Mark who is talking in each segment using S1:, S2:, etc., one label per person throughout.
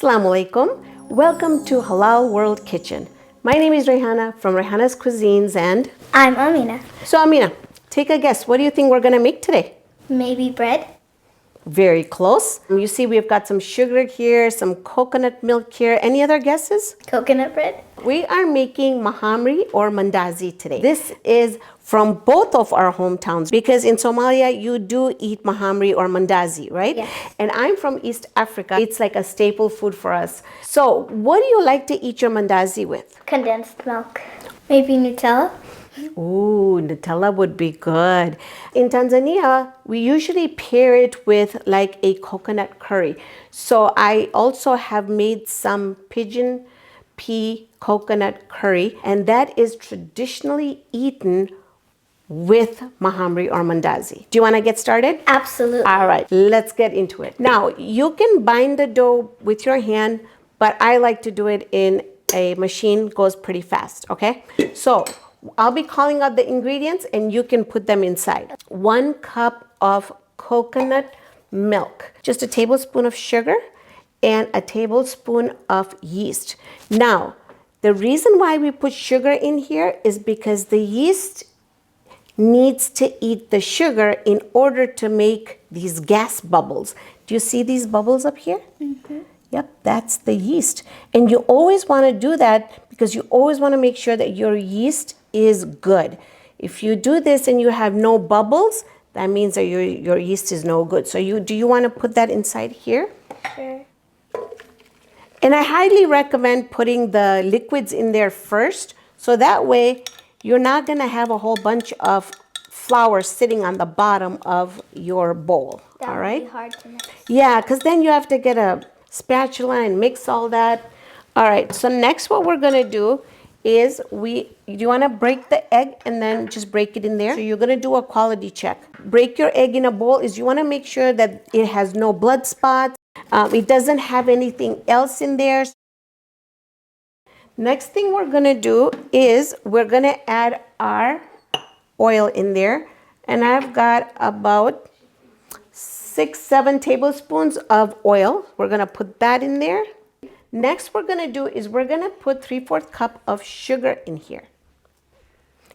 S1: Assalamu alaikum. Welcome to Halal World Kitchen. My name is Raihana from Raihanas Cuisines and
S2: I'm Amina.
S1: So Amina, take a guess. What do you think we're going to make today?
S2: Maybe bread?
S1: Very close. You see we've got some sugar here, some coconut milk here. Any other guesses?
S2: Coconut bread?
S1: We are making Mahamri or Mandazi today. This is from both of our hometowns because in Somalia you do eat Mahamri or Mandazi, right?
S2: Yes.
S1: And I'm from East Africa. It's like a staple food for us. So what do you like to eat your Mandazi with?
S2: Condensed milk. Maybe Nutella?
S1: Ooh, Nutella would be good. In Tanzania, we usually pair it with like a coconut curry. So I also have made some pigeon pea coconut curry, and that is traditionally eaten with Mahamri or Mandazi. Do you want to get started?
S2: Absolutely.
S1: All right, let's get into it. Now, you can bind the dough with your hand, but I like to do it in a machine, goes pretty fast, okay? So I'll be calling out the ingredients and you can put them inside. 1 cup of coconut milk, just a tablespoon of sugar, and a tablespoon of yeast. Now, the reason why we put sugar in here is because the yeast needs to eat the sugar in order to make these gas bubbles. Do you see these bubbles up here? Mm-hmm. Yep, that's the yeast. And you always want to do that because you always want to make sure that your yeast is good. If you do this and you have no bubbles, that means that your yeast is no good. So do you want to put that inside here?
S2: Sure.
S1: And I highly recommend putting the liquids in there first, so that way you're not going to have a whole bunch of flour sitting on the bottom of your bowl.
S2: That
S1: all right?
S2: would be hard to mix.
S1: Yeah, because then you have to get a spatula and mix all that. All right, so next what we're going to do is you want to break the egg and then just break it in there. So you're going to do a quality check. Break your egg in a bowl is you want to make sure that it has no blood spots. It doesn't have anything else in there. Next thing we're going to do is we're going to add our oil in there. And I've got about 6-7 tablespoons of oil. We're going to put that in there. Next we're going to do is we're going to put 3/4 cup of sugar in here.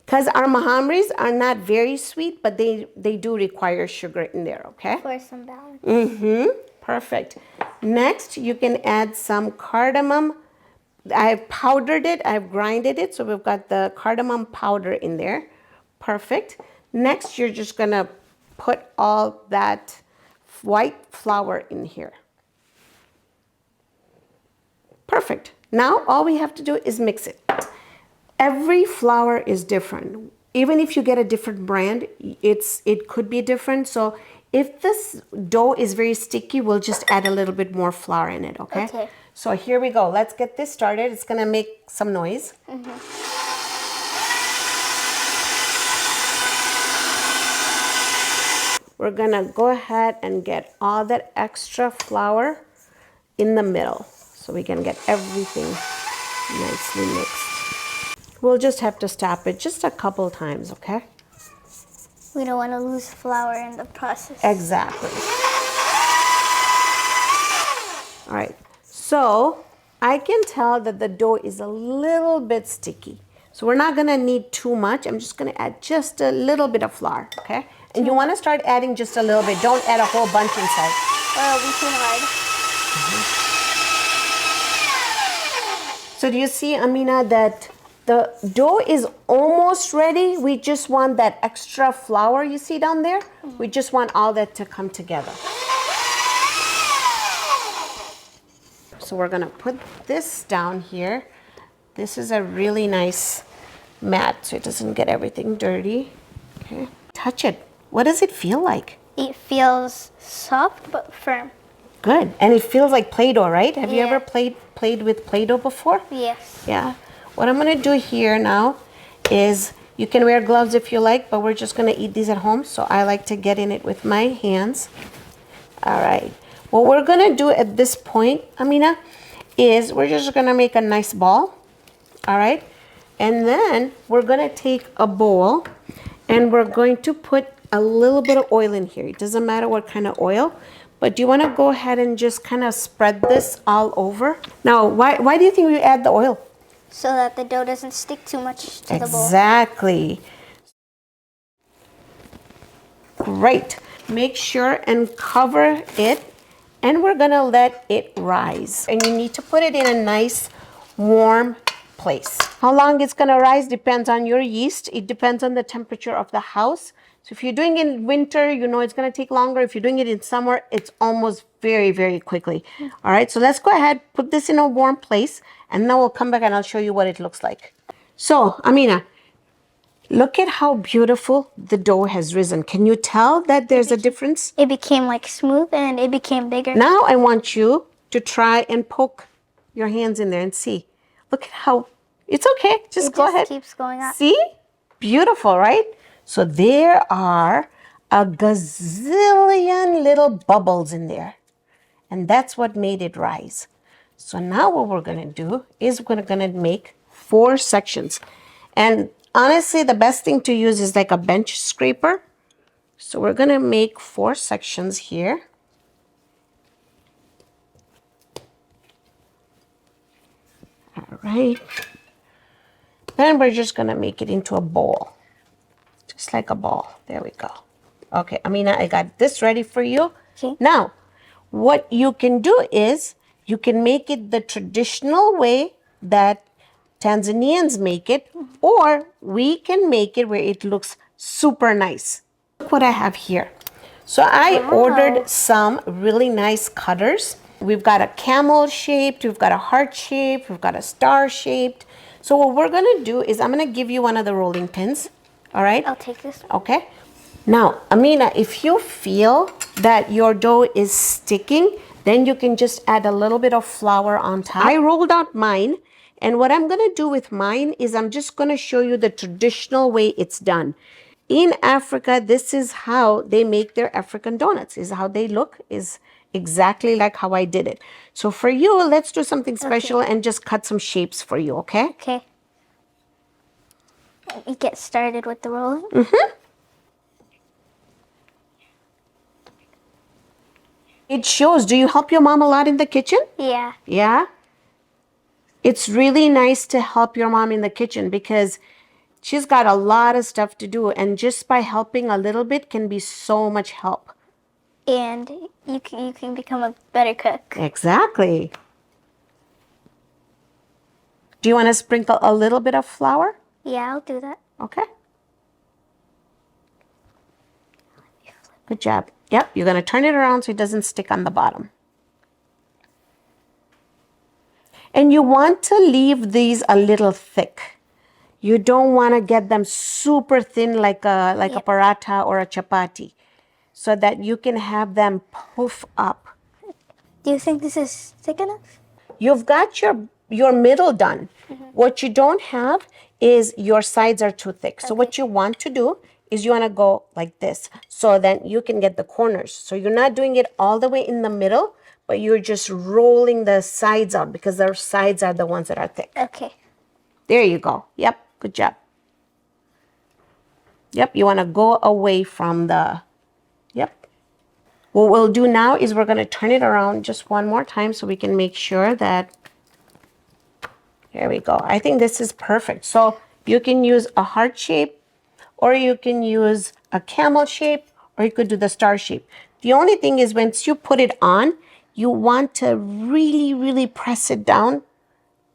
S1: Because our Mahamris are not very sweet, but they do require sugar in there, okay?
S2: For some balance.
S1: Mm-hmm. Perfect. Next, you can add some cardamom. I've powdered it. I've grinded it. So we've got the cardamom powder in there. Perfect. Next, you're just going to put all that white flour in here. Perfect. Now, all we have to do is mix it. Every flour is different. Even if you get a different brand, it could be different. So if this dough is very sticky, we'll just add a little bit more flour in it, okay?
S2: Okay.
S1: So here we go. Let's get this started. It's going to make some noise.
S2: Mm-hmm.
S1: We're going to go ahead and get all that extra flour in the middle so we can get everything nicely mixed. We'll just have to stop it just a couple times, okay?
S2: We don't want to lose flour in the process.
S1: Exactly. All right, so I can tell that the dough is a little bit sticky. So we're not gonna need too much. I'm just gonna add just a little bit of flour, okay? And you wanna start adding just a little bit. Don't add a whole bunch inside.
S2: Or it'll be too hard.
S1: Mm-hmm. So do you see, Amina, that the dough is almost ready? We just want that extra flour you see down there. Mm-hmm. We just want all that to come together. So we're gonna put this down here. This is a really nice mat so it doesn't get everything dirty. Okay, touch it. What does it feel like?
S2: It feels soft but firm.
S1: Good, and it feels like Play-Doh, right? Have you
S2: Yeah.
S1: ever played with Play-Doh before?
S2: Yes.
S1: Yeah. What I'm gonna do here now is, you can wear gloves if you like, but we're just gonna eat these at home. So I like to get in it with my hands. All right. What we're gonna do at this point, Amina, is we're just gonna make a nice ball. All right. And then we're gonna take a bowl and we're going to put a little bit of oil in here. It doesn't matter what kind of oil, But do you want to go ahead and just kind of spread this all over? Now, why do you think we add the oil?
S2: So that the dough doesn't stick too much to the bowl.
S1: Exactly. Great. Make sure and cover it, and we're gonna let it rise. And you need to put it in a nice warm place. How long it's gonna rise depends on your yeast. It depends on the temperature of the house. So if you're doing it in winter, you know it's gonna take longer. If you're doing it in summer, it's almost very, very quickly. All right, so let's go ahead, put this in a warm place, and then we'll come back and I'll show you what it looks like. So, Amina, look at how beautiful the dough has risen. Can you tell that there's a difference?
S2: It became like smooth and it became bigger.
S1: Now I want you to try and poke your hands in there and see. Look at how, it's okay, just go ahead.
S2: It just keeps going up.
S1: See? Beautiful, right? So there are a gazillion little bubbles in there. And that's what made it rise. So now what we're gonna do is we're gonna make 4 sections. And honestly, the best thing to use is like a bench scraper. So we're gonna make 4 sections here. All right. Then we're just gonna make it into a bowl. Just like a ball. There we go. Okay, Amina, I got this ready for you.
S2: Okay.
S1: Now, what you can do is you can make it the traditional way that Tanzanians make it, or we can make it where it looks super nice. Look what I have here. So I ordered some really nice cutters. We've got a camel shaped, we've got a heart shaped, we've got a star shaped. So what we're gonna do is I'm gonna give you one of the rolling pins. All right?
S2: I'll take this one.
S1: Okay. Now, Amina, if you feel that your dough is sticking, then you can just add a little bit of flour on top. I rolled out mine, and what I'm gonna do with mine is I'm just gonna show you the traditional way it's done. In Africa, this is how they make their African donuts, is how they look, is exactly like how I did it. So for you, let's do something special and just cut some shapes for you, okay?
S2: Okay. Let me get started with the rolling.
S1: It shows. Do you help your mom a lot in the kitchen?
S2: Yeah.
S1: Yeah? It's really nice to help your mom in the kitchen because she's got a lot of stuff to do, and just by helping a little bit can be so much help.
S2: And you can become a better cook.
S1: Exactly. Do you want to sprinkle a little bit of flour?
S2: Yeah, I'll do that.
S1: Okay. Good job. Yep, you're going to turn it around so it doesn't stick on the bottom. And you want to leave these a little thick. You don't want to get them super thin like a paratha or a chapati, so that you can have them puff up.
S2: Do you think this is thick enough?
S1: You've got your middle done. What you don't have is your sides are too thick. So what you want to do is you want to go like this, so that you can get the corners. So you're not doing it all the way in the middle, but you're just rolling the sides out because the sides are the ones that are thick.
S2: Okay.
S1: There you go. Yep, good job. Yep, you want to go away from the, yep. What we'll do now is we're going to turn it around just one more time so we can make sure that, there we go. I think this is perfect. So you can use a heart shape, or you can use a camel shape, or you could do the star shape. The only thing is once you put it on, you want to really, really press it down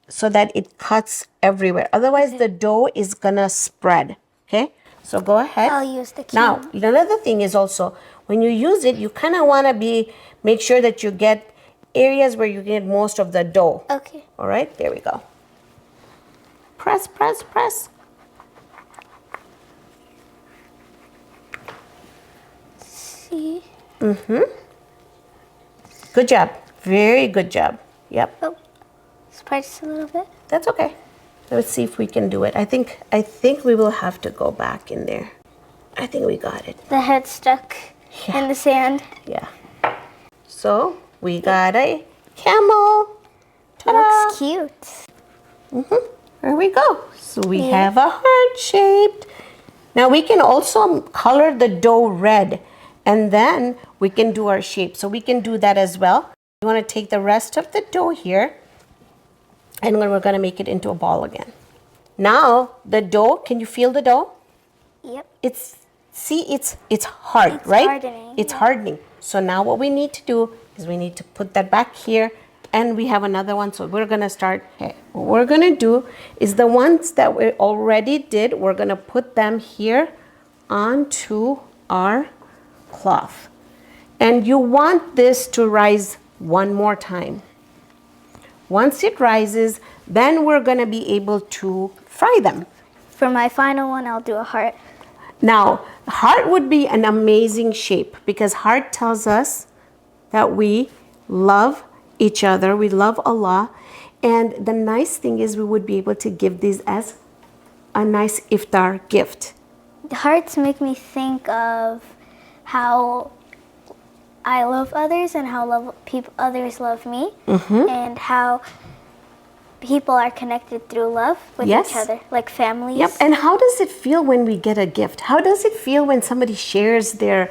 S1: so that it cuts everywhere. Otherwise, the dough is gonna spread, okay? So go ahead.
S2: I'll use the camel.
S1: Now, another thing is also, when you use it, you kind of want to make sure that you get areas where you get most of the dough.
S2: Okay.
S1: All right, there we go. Press, press, press.
S2: See?
S1: Good job. Very good job. Yep.
S2: Oh, spreads a little bit.
S1: That's okay. Let's see if we can do it. I think we will have to go back in there. I think we got it.
S2: The head stuck in the sand.
S1: Yeah. So we got a camel. Ta-da.
S2: Looks cute.
S1: There we go. So we have a heart shaped. Now we can also color the dough red. And then we can do our shape. So we can do that as well. You want to take the rest of the dough here, and then we're going to make it into a ball again. Now the dough, can you feel the dough?
S2: Yep.
S1: It's hard,
S2: It's
S1: right?
S2: hardening,
S1: It's
S2: yeah.
S1: hardening. So now what we need to do is we need to put that back here, and we have another one. So we're gonna start. Okay. What we're gonna do is the ones that we already did, we're gonna put them here onto our cloth. And you want this to rise one more time. Once it rises, then we're gonna be able to fry them.
S2: For my final one, I'll do a heart.
S1: Now, heart would be an amazing shape because heart tells us that we love each other, we love Allah, and the nice thing is we would be able to give these as a nice iftar gift.
S2: Hearts make me think of how I love others and how others love me, and how people are connected through love with
S1: Yes.
S2: each other, like families.
S1: Yep, and how does it feel when we get a gift? How does it feel when somebody shares their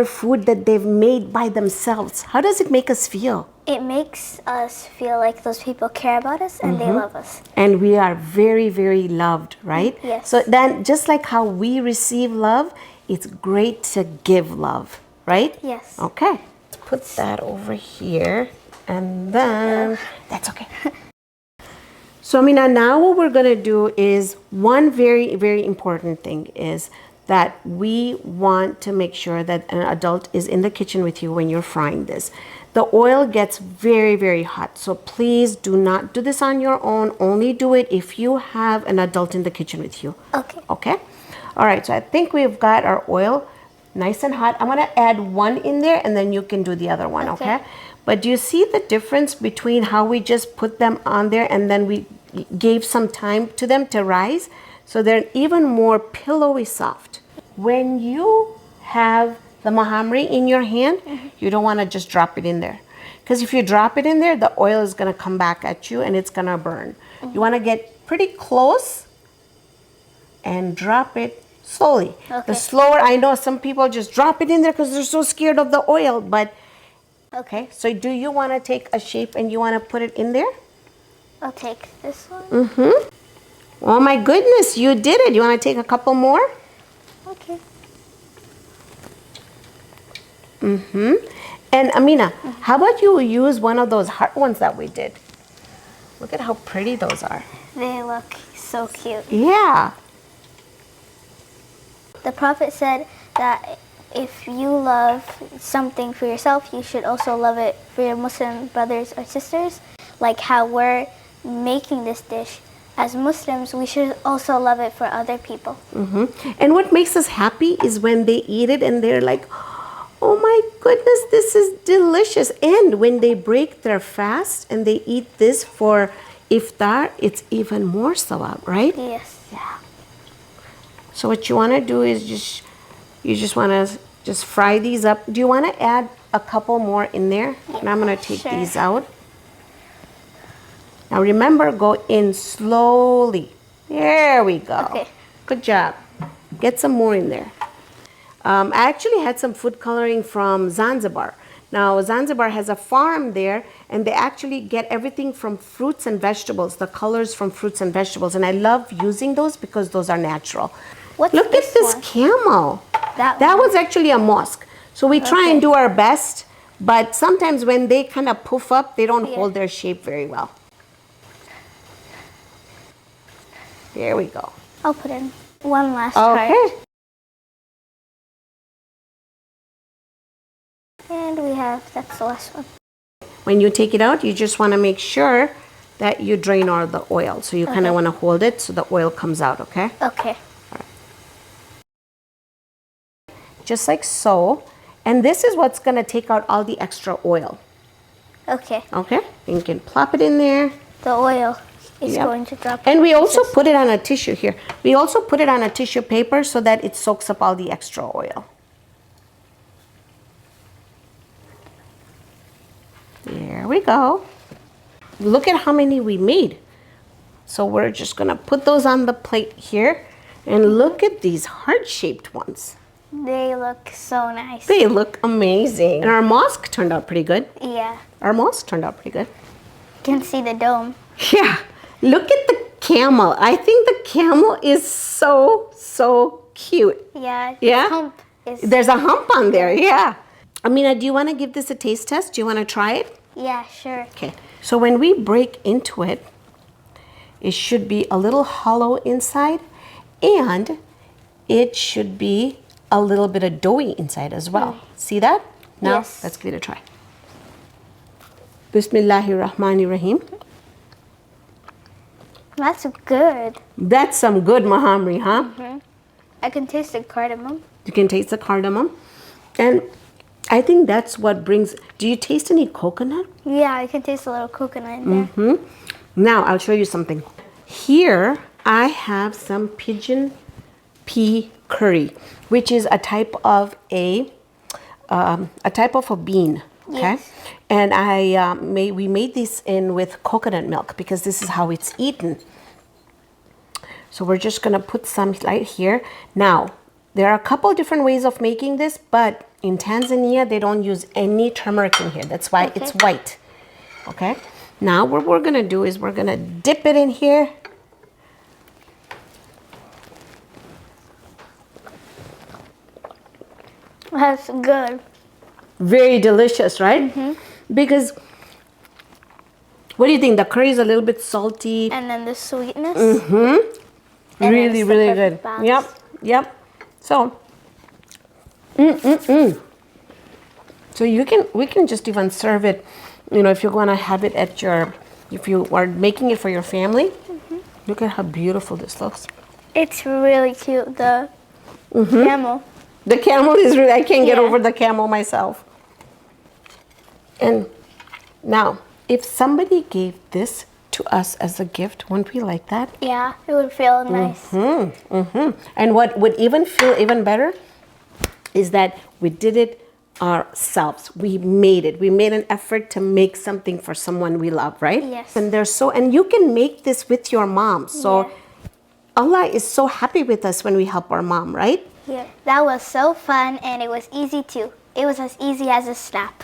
S1: food that they've made by themselves? How does it make us feel?
S2: It makes us feel like those people care about us and they love us.
S1: And we are very, very loved, right?
S2: Yes.
S1: So then, just like how we receive love, it's great to give love, right?
S2: Yes.
S1: Okay. Let's put that over here, and then that's okay. So, Amina, now what we're going to do is one very, very important thing is that we want to make sure that an adult is in the kitchen with you when you're frying this. The oil gets very, very hot. So please do not do this on your own. Only do it if you have an adult in the kitchen with you.
S2: Okay.
S1: Okay? All right, so I think we've got our oil nice and hot. I'm going to add one in there, and then you can do the other one, okay? But do you see the difference between how we just put them on there and then we gave some time to them to rise? So they're even more pillowy soft. When you have the mahamri in your hand, you don't want to just drop it in there. Because if you drop it in there, the oil is going to come back at you and it's going to burn. You want to get pretty close and drop it slowly. The slower, I know some people just drop it in there because they're so scared of the oil, but okay. So do you want to take a shape and you want to put it in there?
S2: I'll take this one.
S1: Oh my goodness, you did it. You want to take a couple more?
S2: Okay.
S1: And Amina, how about you use one of those heart ones that we did? Look at how pretty those are.
S2: They look so cute.
S1: Yeah.
S2: The Prophet said that if you love something for yourself, you should also love it for your Muslim brothers or sisters. Like how we're making this dish. As Muslims, we should also love it for other people.
S1: And what makes us happy is when they eat it and they're like, oh my goodness, this is delicious. And when they break their fast and they eat this for iftar, it's even more sawab, right?
S2: Yes.
S1: Yeah. So what you want to do is you just want to just fry these up. Do you want to add a couple more in there? And I'm going to take these out. Now remember, go in slowly. There we go.
S2: Okay.
S1: Good job. Get some more in there. I actually had some food coloring from Zanzibar. Now Zanzibar has a farm there, and they actually get everything from fruits and vegetables, the colors from fruits and vegetables. And I love using those because those are natural.
S2: What's
S1: Look at this
S2: one?
S1: camel.
S2: That
S1: That
S2: one.
S1: was actually a mosque. So we try and do our best, but sometimes when they kind of poof up, they don't hold their shape very well. There we go.
S2: I'll put in one last heart.
S1: Okay.
S2: And we have, that's the last one.
S1: When you take it out, you just want to make sure that you drain all the oil. So you kind of want to hold it so the oil comes out, okay?
S2: Okay.
S1: Just like so. And this is what's going to take out all the extra oil.
S2: Okay.
S1: Okay? And you can plop it in there.
S2: The oil is going to drop.
S1: And we also put it on a tissue here. We also put it on a tissue paper so that it soaks up all the extra oil. There we go. Look at how many we made. So we're just going to put those on the plate here. And look at these heart-shaped ones.
S2: They look so nice.
S1: They look amazing. And our mosque turned out pretty good.
S2: Yeah.
S1: Our mosque turned out pretty good.
S2: You can see the dome.
S1: Yeah. Look at the camel. I think the camel is so cute.
S2: Yeah.
S1: Yeah?
S2: Hump is.
S1: There's a hump on there. Yeah. Amina, do you want to give this a taste test? Do you want to try it?
S2: Yeah, sure.
S1: Okay. So when we break into it, it should be a little hollow inside, and it should be a little bit of doughy inside as well. See that? Now,
S2: Yes.
S1: let's give it a try. Bismillahirrahmanirrahim.
S2: That's good.
S1: That's some good Mahamri, huh?
S2: I can taste the cardamom.
S1: You can taste the cardamom. And I think that's what brings... Do you taste any coconut?
S2: Yeah, I can taste a little coconut in there.
S1: Now, I'll show you something. Here, I have some pigeon pea curry, which is a type of a bean. Okay,
S2: Yes.
S1: and we made this in with coconut milk because this is how it's eaten. So we're just gonna put some right here. Now, there are a couple different ways of making this, but in Tanzania they don't use any turmeric in here. That's why it's white. Okay. Now what we're gonna do is we're gonna dip it in here.
S2: That's good.
S1: Very delicious, right? Because what do you think? The curry is a little bit salty.
S2: And then the sweetness.
S1: Really,
S2: And it's the
S1: really
S2: perfect
S1: good.
S2: balance.
S1: Yep. So, so we can just even serve it. You know, if you're going to have it at if you are making it for your family. Look at how beautiful this looks.
S2: It's really cute. The camel.
S1: The camel is really, I can't get
S2: Yeah.
S1: over the camel myself. And now, if somebody gave this to us as a gift, wouldn't we like that?
S2: Yeah, it would feel nice.
S1: And what would even feel even better is that we did it ourselves. We made it. We made an effort to make something for someone we love, right?
S2: Yes.
S1: And you can make this with your mom. So
S2: Yeah.
S1: Allah is so happy with us when we help our mom, right?
S2: Yeah, that was so fun, and it was easy too. It was as easy as a snap.